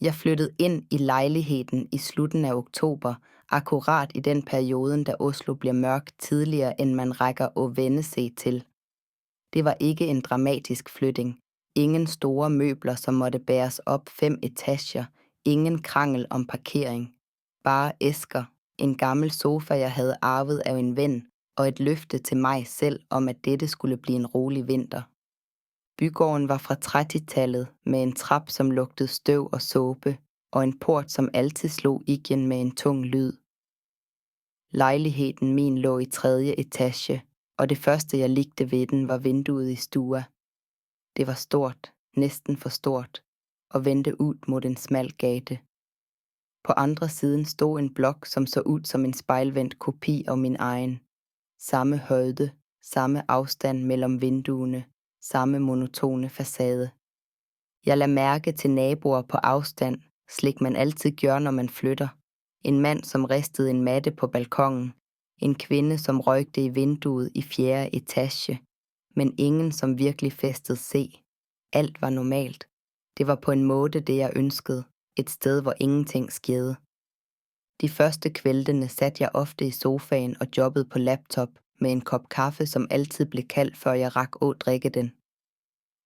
Jeg flyttede ind i lejligheden i slutningen af oktober, akkurat i den periode, da Oslo bliver mørk tidligere, end man rækker at vende sig til. Det var ikke en dramatisk flytning. Ingen store møbler, som måtte bæres op 5 etager. Ingen krangel om parkering. Bare æsker, en gammel sofa, jeg havde arvet af en ven, og et løfte til mig selv om, at dette skulle blive en rolig vinter. Bygården var fra 30-tallet med en trap, som lugtede støv og såpe, og en port, som altid slog igen med en tung lyd. Lejligheden min lå i 3. etage, og det første, jeg likte ved den, var vinduet i stua. Det var stort, næsten for stort, og vendte ud mod en smal gate. På andre siden stod en blok, som så ud som en spejlvendt kopi af min egen. Samme højde, samme afstand mellem vinduerne, samme monotone facade. Jeg lagde mærke til naboer på afstand, slik man altid gør, når man flytter. En mand, som ristede en matte på balkongen. En kvinde, som røgte i vinduet i 4. etage. Men ingen, som virkelig festede se. Alt var normalt. Det var på en måde det, jeg ønskede. Et sted, hvor ingenting skete. De første kvældene satte jeg ofte i sofaen og jobbede på laptop med en kop kaffe, som altid blev kaldt, før jeg rak at drikke den.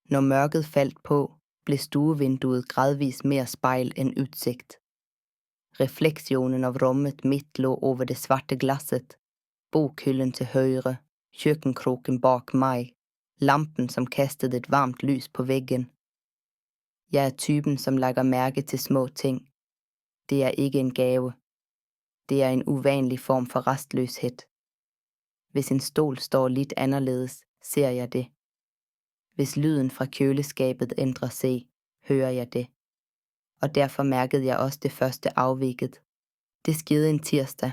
Når mørket faldt på, blev stuevinduet gradvis mere spejl end udsigt. Refleksionen av rummet mitt lå over det svarte glasset, bokhylden til højre, køkkenkroken bak mig, lampen som kastede et varmt lys på væggen. Jeg er typen, som lægger mærke til små ting. Det er ikke en gave. Det er en uvanlig form for rastløshed. Hvis en stol står lidt anderledes, ser jeg det. Hvis lyden fra køleskabet ændrer sig, hører jeg det. Og derfor mærkede jeg også det første afviket. Det skete en tirsdag.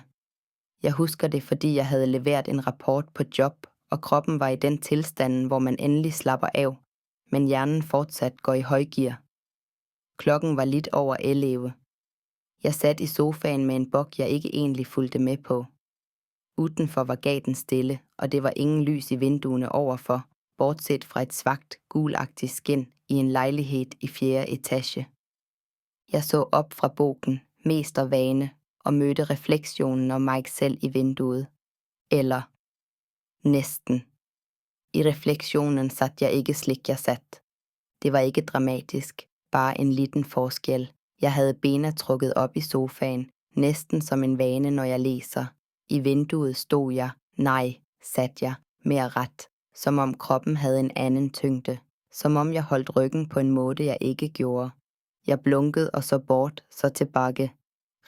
Jeg husker det, fordi jeg havde leveret en rapport på job, og kroppen var i den tilstand, hvor man endelig slapper af, men hjernen fortsat går i højgear. Klokken var lidt over 11. Jeg satte i sofaen med en bog, jeg ikke egentlig fulgte med på. Udenfor var gaten stille, og det var ingen lys i vinduerne overfor, bortset fra et svagt, gulagtigt skin i en lejlighed i 4. etage. Jeg så op fra bogen, mest af vane, og mødte refleksionen af mig selv i vinduet. Eller næsten. I refleksionen satt jeg ikke slik jeg satt. Det var ikke dramatisk, bare en liten forskel. Jeg havde benene trukket op i sofaen, næsten som en vane, når jeg læser. I vinduet stod jeg, satt jeg, mere ret, som om kroppen havde en anden tyngde, som om jeg holdt ryggen på en måde, jeg ikke gjorde. Jeg blunkede og så bort, så tilbage.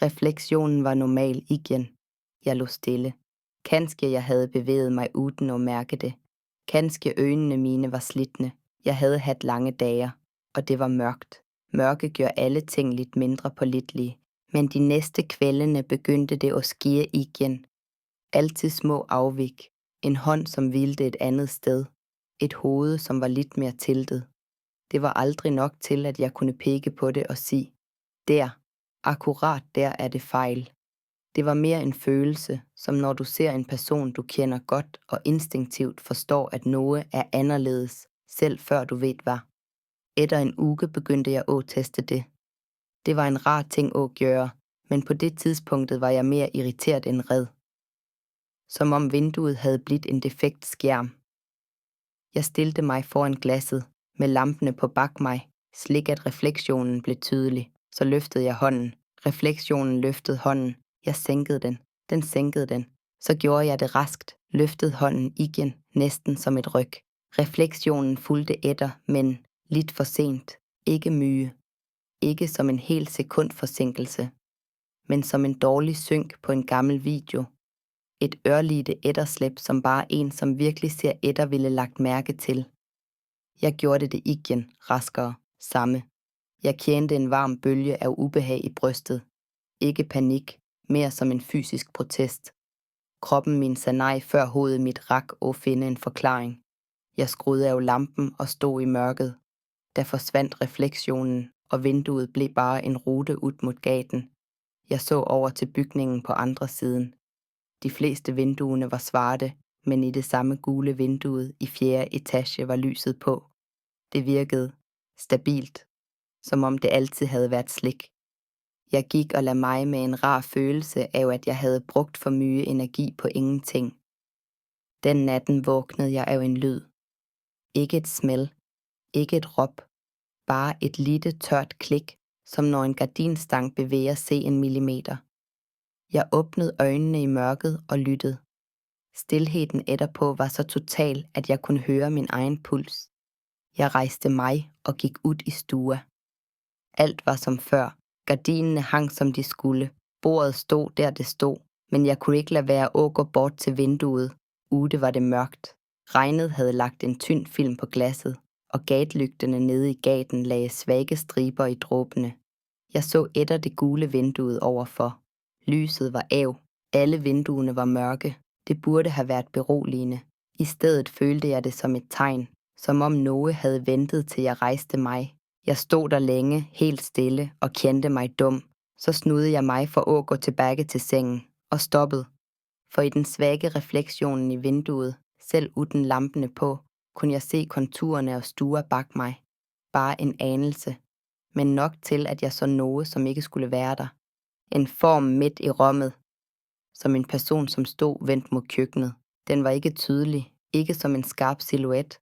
Refleksionen var normal igen. Jeg lå stille. Kanskje jeg havde bevæget mig uden at mærke det. Kanskje øjnene mine var slitne. Jeg havde haft lange dage, og det var mørkt. Mørke gør alle ting lidt mindre pålitelige, men de næste kvældene begyndte det at ske igen. Altid små afvik. En hånd, som hvilte et andet sted. Et hoved, som var lidt mere tiltet. Det var aldrig nok til, at jeg kunne pege på det og sige, der, akkurat der er det fejl. Det var mere en følelse, som når du ser en person, du kender godt og instinktivt forstår, at noget er anderledes, selv før du ved hvad. Efter en uge begyndte jeg at teste det. Det var en rar ting at gøre, men på det tidspunktet var jeg mere irriteret end red. Som om vinduet havde blivet en defekt skærm. Jeg stillede mig foran glasset, med lampene på bak mig, slik at refleksionen blev tydelig. Så løftede jeg hånden. Refleksionen løftede hånden. Jeg sænkede den. Den sænkede den. Så gjorde jeg det raskt, løftede hånden igen, næsten som et ryg. Refleksionen fulgte efter, men lidt for sent. Ikke mye. Ikke som en hel sekund forsinkelse, men som en dårlig synk på en gammel video. Et ørlite etterslæb, som bare en, som virkelig ser etter, ville lagt mærke til. Jeg gjorde det igen, raskere, samme. Jeg kendte en varm bølge af ubehag i brystet. Ikke panik, mere som en fysisk protest. Kroppen min sagde nej, før hovedet mit rak at finde en forklaring. Jeg skruede af lampen og stod i mørket. Der forsvandt refleksionen, og vinduet blev bare en rute ud mod gaten. Jeg så over til bygningen på andre siden. De fleste vinduerne var svarte, men i det samme gule vinduet i 4. etage var lyset på. Det virkede stabilt. som om det altid havde været slik. Jeg gik og lagde mig med en rar følelse af, at jeg havde brugt for mye energi på ingenting. Den natten vågnede jeg af en lyd. Ikke et smæld, ikke et råb, bare et lille tørt klik, som når en gardinstang bevæger sig en millimeter. Jeg åbnede øjnene i mørket og lyttede. Stilheden etterpå var så total, at jeg kunne høre min egen puls. Jeg rejste mig og gik ud i stuen. Alt var som før. Gardinerne hang som de skulle. Bordet stod der det stod, men jeg kunne ikke lade være at gå bort til vinduet. Ude var det mørkt. Regnet havde lagt en tynd film på glasset, og gatlygterne nede i gaten lagde svage striber i dråbene. Jeg så etter det gule vinduet overfor. Lyset var af. Alle vinduerne var mørke. Det burde have været beroligende. I stedet følte jeg det som et tegn, som om noget havde ventet til jeg rejste mig. Jeg stod der længe, helt stille, og kendte mig dum. Så snudede jeg mig for at gå tilbage til sengen, og stoppede. For i den svage refleksionen i vinduet, selv uden lampene på, kunne jeg se konturerne af stuen bag mig. Bare en anelse, men nok til, at jeg så noget, som ikke skulle være der. En form midt i rummet, som en person, som stod vendt mod køkkenet. Den var ikke tydelig, ikke som en skarp silhuet,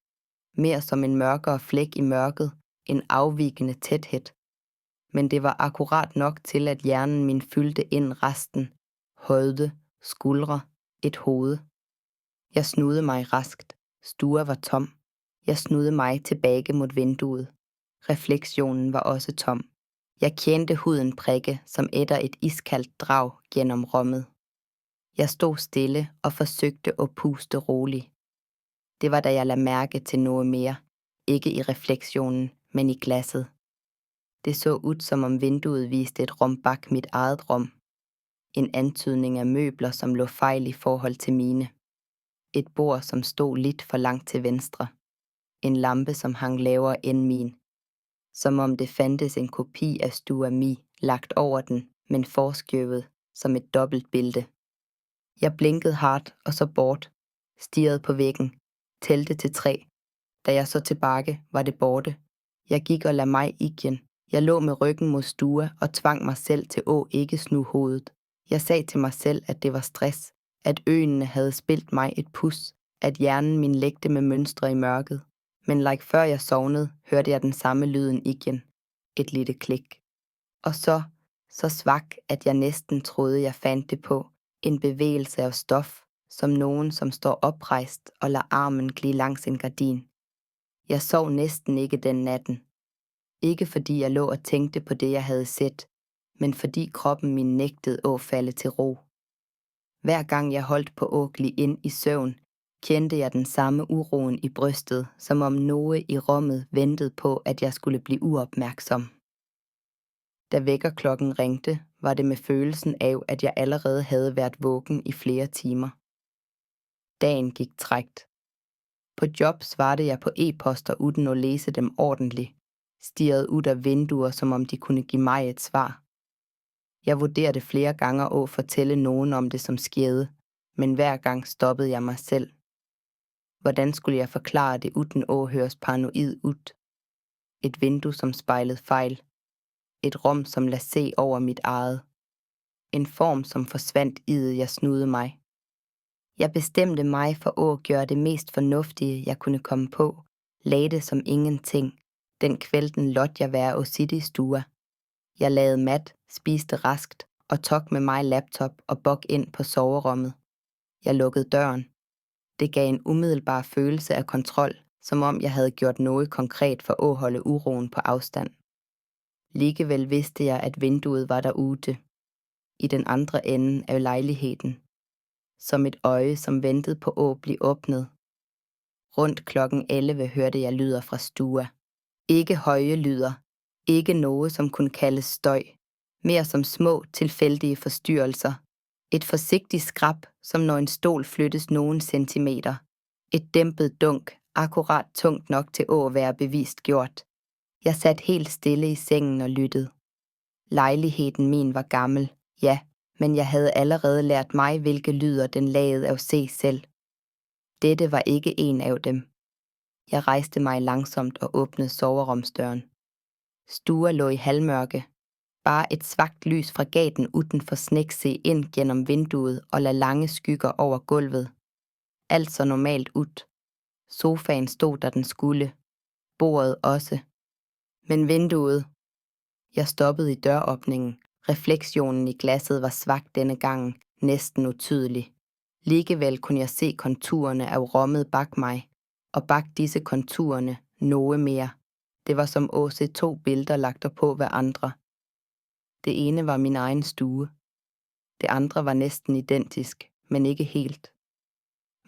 mere som en mørkere flæk i mørket, en afvigende tæthed. Men det var akkurat nok til, at hjernen min fyldte ind resten. Højde, skuldre, et hoved. Jeg snudede mig raskt. Stuen var tom. Jeg snudede mig tilbage mod vinduet. Refleksionen var også tom. Jeg kendte huden prikke, som etter et iskaldt drag gennem rummet. Jeg stod stille og forsøgte at puste roligt. Det var da jeg lagde mærke til noget mere. Ikke i refleksionen, men i glasset. Det så ud, som om vinduet viste et rum bag mit eget rum. En antydning af møbler, som lå fejl i forhold til mine. Et bord, som stod lidt for langt til venstre. En lampe, som hang lavere end min. Som om det fandtes en kopi af Stua Mi lagt over den, men forskjøvet som et dobbelt billede. Jeg blinkede hardt og så bort, stirrede på væggen, tælte til 3. Da jeg så tilbage, var det borte. Jeg gik og lagde mig igen. Jeg lå med ryggen mod stue og tvang mig selv til at ikke snu hovedet. Jeg sagde til mig selv, at det var stress, at øjnene havde spildt mig et pus, at hjernen min lægte med mønstre i mørket. Men like før jeg sovnede, hørte jeg den samme lyden igen. Et lille klik. Og så svag, at jeg næsten troede, jeg fandt det på. En bevægelse af stof, som nogen, som står oprejst og lader armen glide langs en gardin. Jeg sov næsten ikke den natten. Ikke fordi jeg lå og tænkte på det, jeg havde set, men fordi kroppen min nægtede at falde til ro. Hver gang jeg holdt på at glide ind i søvn, kendte jeg den samme uroen i brystet, som om noget i rummet ventede på, at jeg skulle blive uopmærksom. Da vækkerklokken ringte, var det med følelsen af, at jeg allerede havde været vågen i flere timer. Dagen gik trægt. På job svarede jeg på e-poster uden at læse dem ordentligt, stirrede ud af vinduer, som om de kunne give mig et svar. Jeg vurderede flere gange at fortælle nogen om det, som skete, men hver gang stoppede jeg mig selv. Hvordan skulle jeg forklare det uden at høres paranoid ud? Et vindue, som spejlede fejl. Et rum, som lad se over mit eget. En form, som forsvandt i det, jeg snudede mig. Jeg bestemte mig for at gøre det mest fornuftige, jeg kunne komme på, lagde det som ingenting. Den kvælden lot jeg være og sitte i stuen. Jeg lavede mat, spiste raskt og tog med mig laptop og bog ind på soverummet. Jeg lukkede døren. Det gav en umiddelbar følelse af kontrol, som om jeg havde gjort noget konkret for at holde uroen på afstand. Likevel vidste jeg, at vinduet var derude, i den andre ende af lejligheden, som et øje, som ventede på at blive åbnet. Rundt klokken 11 hørte jeg lyder fra stuen. Ikke høje lyder, ikke noget, som kunne kaldes støj, mere som små, tilfældige forstyrrelser. Et forsigtigt skrab, som når en stol flyttes nogle centimeter. Et dæmpet dunk, akkurat tungt nok til at være bevist gjort. Jeg sat helt stille i sengen og lyttede. Lejligheden min var gammel, ja, men jeg havde allerede lært mig, hvilke lyder den lagde af se selv. Dette var ikke en af dem. Jeg rejste mig langsomt og åbnede soverumsdøren. Stua lå i halvmørke. Bare et svagt lys fra gaten udenfor snæk se ind gennem vinduet og lade lange skygger over gulvet. Alt så normalt ud. Sofaen stod der den skulle. Bordet også. Men vinduet. Jeg stoppede i døråbningen. Refleksionen i glasset var svag denne gang, næsten utydelig. Likevel kunne jeg se konturerne af rummet bag mig, og bag disse konturerne noget mere. Det var som at se to billeder lagt på hverandre. Det ene var min egen stue. Det andre var næsten identisk, men ikke helt.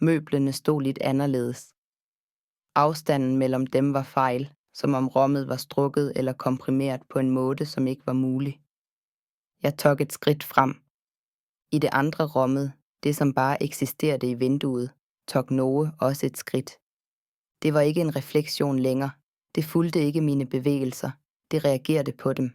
Møblerne stod lidt anderledes. Afstanden mellem dem var fejl, som om rummet var strukket eller komprimeret på en måde, som ikke var mulig. Jeg tog et skridt frem. I det andre rummet, det som bare eksisterede i vinduet, tog noget også et skridt. Det var ikke en refleksion længere. Det fulgte ikke mine bevægelser. Det reagerede på dem.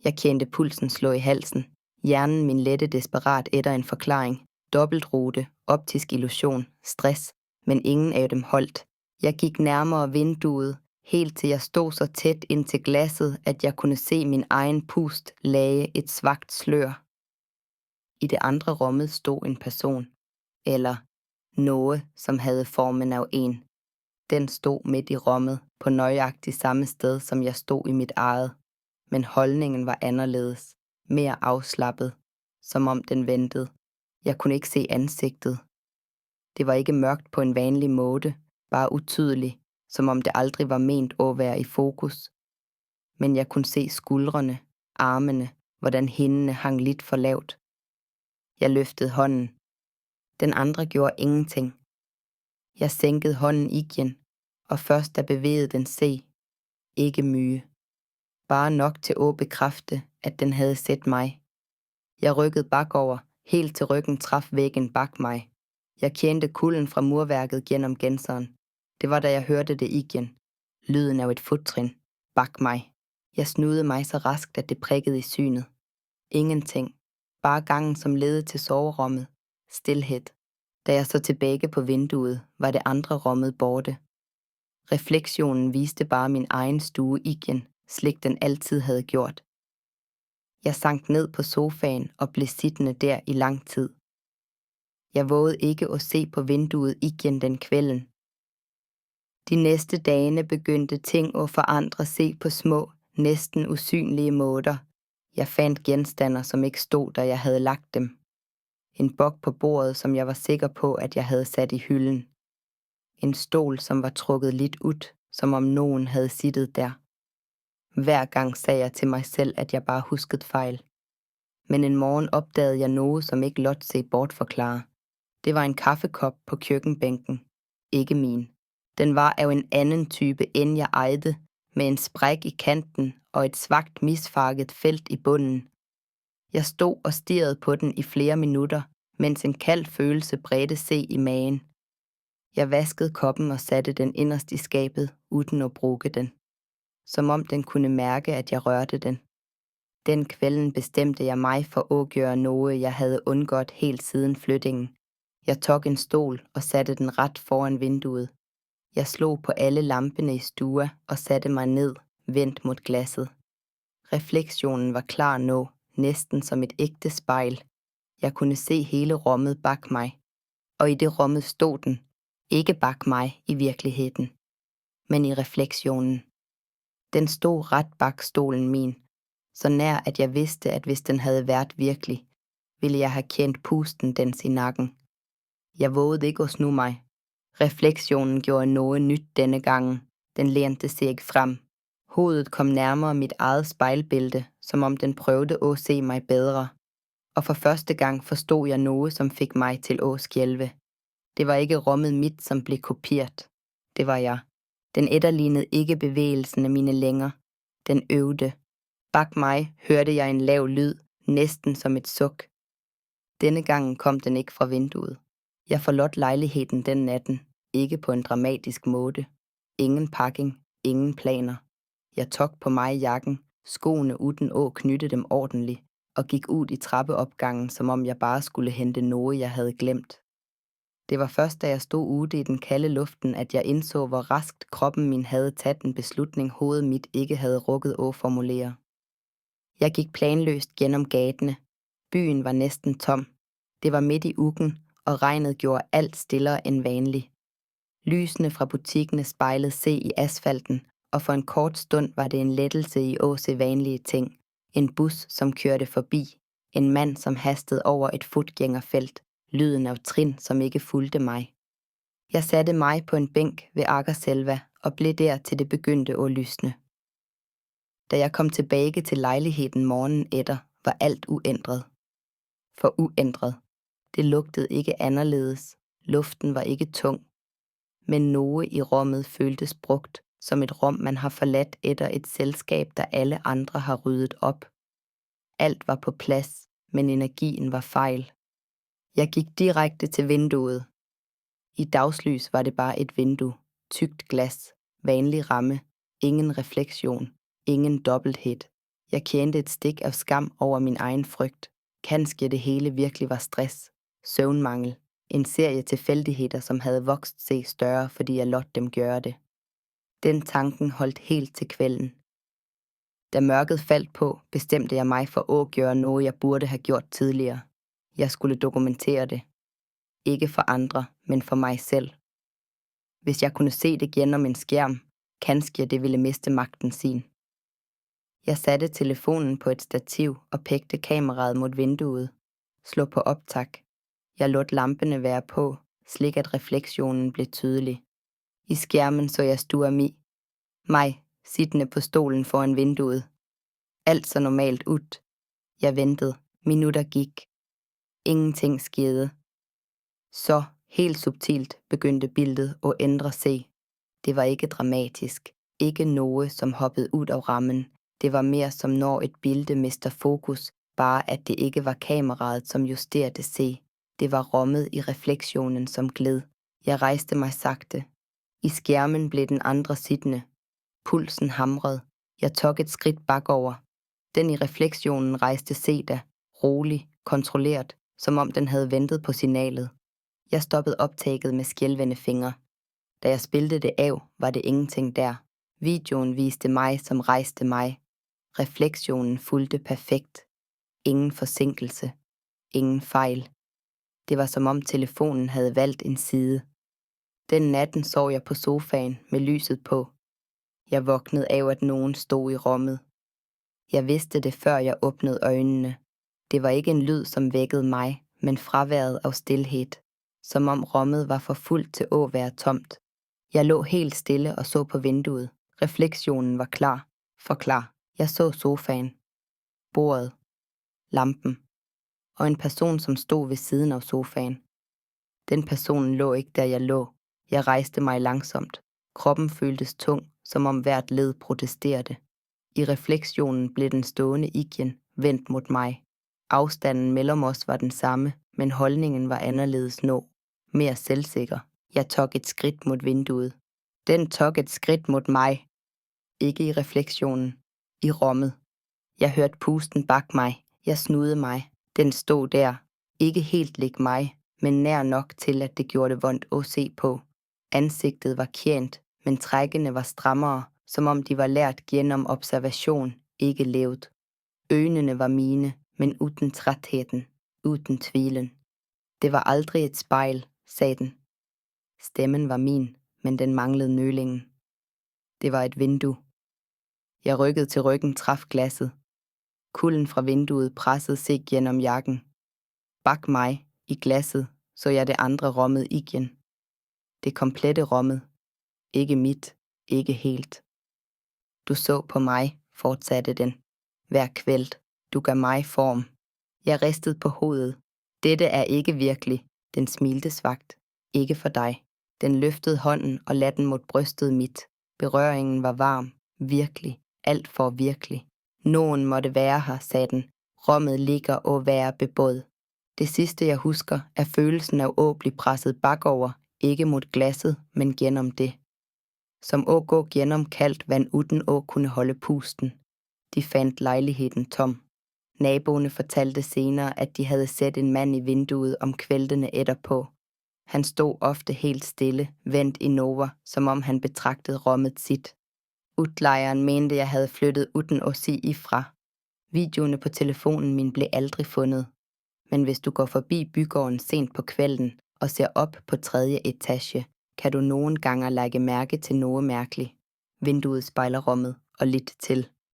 Jeg kendte pulsen slå i halsen. Hjernen min lette desperat efter en forklaring. Dobbeltrute, optisk illusion, stress, men ingen af dem holdt. Jeg gik nærmere vinduet, helt til jeg stod så tæt ind til glasset, at jeg kunne se min egen pust lage et svagt slør. I det andre rummet stod en person, eller noget, som havde formen af en. Den stod midt i rummet, på nøjagtigt samme sted, som jeg stod i mit eget. Men holdningen var anderledes, mere afslappet, som om den ventede. Jeg kunne ikke se ansigtet. Det var ikke mørkt på en vanlig måde, bare utydelig, som om det aldrig var ment at være i fokus. Men jeg kunne se skuldrene, armene, hvordan hænderne hang lidt for lavt. Jeg løftede hånden. Den andre gjorde ingenting. Jeg sænkede hånden igen, og først da bevægede den sig. Ikke mye. Bare nok til at bekræfte, at den havde set mig. Jeg rykkede bakover, helt til ryggen traf væggen bag mig. Jeg kendte kulden fra murværket gennem genseren. Det var da jeg hørte det igen. Lyden af et fottrin. Bag mig. Jeg snudede mig så raskt, at det prikkede i synet. Ingenting. Bare gangen, som ledte til soverummet. Stilhed. Da jeg så tilbage på vinduet, var det andre rummet borte. Refleksionen viste bare min egen stue igen, slik den altid havde gjort. Jeg sank ned på sofaen og blev siddende der i lang tid. Jeg vågede ikke at se på vinduet igen den kvelden. De næste dagene begyndte ting at forandre sig på små, næsten usynlige måder. Jeg fandt genstander, som ikke stod, da jeg havde lagt dem. En bog på bordet, som jeg var sikker på, at jeg havde sat i hylden. En stol, som var trukket lidt ud, som om nogen havde siddet der. Hver gang sagde jeg til mig selv, at jeg bare huskede fejl. Men en morgen opdagede jeg noget, som ikke lot sig bortforklare. Det var en kaffekop på køkkenbænken. Ikke min. Den var af en anden type, end jeg ejede, med en spræk i kanten og et svagt misfarvet felt i bunden. Jeg stod og stirrede på den i flere minutter, mens en kald følelse bredte sig i magen. Jeg vaskede koppen og satte den inderst i skabet, uden at bruge den. Som om den kunne mærke, at jeg rørte den. Den kvelden bestemte jeg mig for at gøre noget, jeg havde undgået helt siden flyttingen. Jeg tog en stol og satte den ret foran vinduet. Jeg slog på alle lampene i stua og satte mig ned, vendt mod glasset. Refleksionen var klar nu, næsten som et ægte spejl. Jeg kunne se hele rummet bag mig. Og i det rummet stod den, ikke bag mig i virkeligheden, men i refleksionen. Den stod ret bag stolen min, så nær at jeg vidste, at hvis den havde været virkelig, ville jeg have kendt pusten dens i nakken. Jeg vågede ikke at snu mig. Refleksionen gjorde noget nyt denne gang. Den lænte sig frem. Hovedet kom nærmere mit eget spejlbillede, som om den prøvede at se mig bedre. Og for første gang forstod jeg noget, som fik mig til at skælve. Det var ikke rummet mit, som blev kopieret. Det var jeg. Den etterlignede ikke bevægelsen af mine længer. Den øvede. Bag mig hørte jeg en lav lyd, næsten som et suk. Denne gang kom den ikke fra vinduet. Jeg forlod lejligheden den natten, ikke på en dramatisk måde. Ingen pakking, ingen planer. Jeg tog på mig jakken, skoene uden at knytte dem ordentligt, og gik ud i trappeopgangen, som om jeg bare skulle hente noget, jeg havde glemt. Det var først, da jeg stod ude i den kalde luften, at jeg indså, hvor raskt kroppen min havde taget en beslutning, hovedet mit ikke havde rukket at formulere. Jeg gik planløst gennem gatene. Byen var næsten tom. Det var midt i ugen, og regnet gjorde alt stillere end vanligt. Lysene fra butikkene spejlede se i asfalten, og for en kort stund var det en lettelse i vanlige ting. En bus, som kørte forbi. En mand, som hastede over et fodgængerfelt. Lyden af trin, som ikke fulgte mig. Jeg satte mig på en bænk ved Akerselva og blev der til det begyndte at lysne. Da jeg kom tilbage til lejligheden morgenen efter, var alt uændret. For uændret. Det lugtede ikke anderledes. Luften var ikke tung. Men noget i rummet føltes brugt, som et rum, man har forladt efter et selskab, der alle andre har ryddet op. Alt var på plads, men energien var fejl. Jeg gik direkte til vinduet. I dagslys var det bare et vindue, tykt glas, vanlig ramme, ingen refleksion, ingen dobbelthed. Jeg kendte et stik af skam over min egen frygt. Kanskje det hele virkelig var stress, søvnmangel, en serie tilfældigheder, som havde vokset sig større, fordi jeg lod dem gøre det. Den tanken holdt helt til kvelden. Da mørket faldt på, bestemte jeg mig for at gøre noget, jeg burde have gjort tidligere. Jeg skulle dokumentere det. Ikke for andre, men for mig selv. Hvis jeg kunne se det gennem en skærm, kanskje det ville miste magten sin. Jeg satte telefonen på et stativ og pægte kameraet mod vinduet. Slå på optag. Jeg lod lampene være på, slik at refleksionen blev tydelig. I skærmen så jeg Stuami. Mig, siddende på stolen foran vinduet. Alt så normalt ud. Jeg ventede. Minutter gik. Ingenting skete. Så, helt subtilt, begyndte billedet at ændre sig. Det var ikke dramatisk. Ikke noget, som hoppede ud af rammen. Det var mere som når et billede mister fokus, bare at det ikke var kameraet, som justerede sig. Det var rummet i refleksionen, som gled. Jeg rejste mig sagte. I skærmen blev den andre siddende. Pulsen hamrede. Jeg tog et skridt bakover. Den i refleksionen rejste sig da, rolig, kontrolleret, som om den havde ventet på signalet. Jeg stoppede optaget med skælvende fingre. Da jeg spillede det af, var det ingenting der. Videoen viste mig, som rejste mig. Refleksionen fulgte perfekt. Ingen forsinkelse. Ingen fejl. Det var som om telefonen havde valgt en side. Den natten sov jeg på sofaen med lyset på. Jeg vågnede af, at nogen stod i rummet. Jeg vidste det, før jeg åbnede øjnene. Det var ikke en lyd, som vækkede mig, men fraværet af stilhed. Som om rummet var for fuldt til at være tomt. Jeg lå helt stille og så på vinduet. Refleksionen var klar. For klar. Jeg så sofaen. Bordet. Lampen. Og en person, som stod ved siden af sofaen. Den person lå ikke der, jeg lå. Jeg rejste mig langsomt. Kroppen føltes tung, som om hvert led protesterede. I refleksionen blev den stående igen vendt mod mig. Afstanden mellem os var den samme, men holdningen var anderledes nå. Mere selvsikker. Jeg tog et skridt mod vinduet. Den tog et skridt mod mig. Ikke i refleksionen. I rummet. Jeg hørte pusten bak mig. Jeg snudede mig. Den stod der. Ikke helt lig mig, men nær nok til, at det gjorde det vondt at se på. Ansigtet var kjent, men trækkene var strammere, som om de var lært gennem observation, ikke levet. Øjnene var mine, men uden trætheden, uden tvilen. Det var aldrig et spejl, sagde den. Stemmen var min, men den manglede nølingen. Det var et vindue. Jeg rykkede til ryggen, traf glasset. Kulden fra vinduet pressede sig gennem jakken. Bak mig, i glasset, så jeg det andre rummet igen. Det komplette rummet. Ikke mit, ikke helt. Du så på mig, fortsatte den. Hver kvælt, du gav mig form. Jeg ristede på hovedet. Dette er ikke virkelig. Den smilte svagt. Ikke for dig. Den løftede hånden og lagde den mod brystet mit. Berøringen var varm. Virkelig. Alt for virkelig. Nogen måtte være her, sagde den. Rummet ligger og være beboet. Det sidste jeg husker er følelsen af at blive presset bakover, ikke mod glasset, men gennem det. Som at gå gennem kaldt vand uden at kunne holde pusten. De fandt lejligheden tom. Naboerne fortalte senere, at de havde set en mand i vinduet om kvældene etterpå. Han stod ofte helt stille, vendt indover, som om han betragtede rummet sit. Utlejeren mente, jeg havde flyttet uden at sige ifra. Videoerne på telefonen min blev aldrig fundet. Men hvis du går forbi bygården sent på kvælden og ser op på 3. etage, kan du nogle gange lægge mærke til noget mærkeligt. Vinduet spejler rummet og lidt til.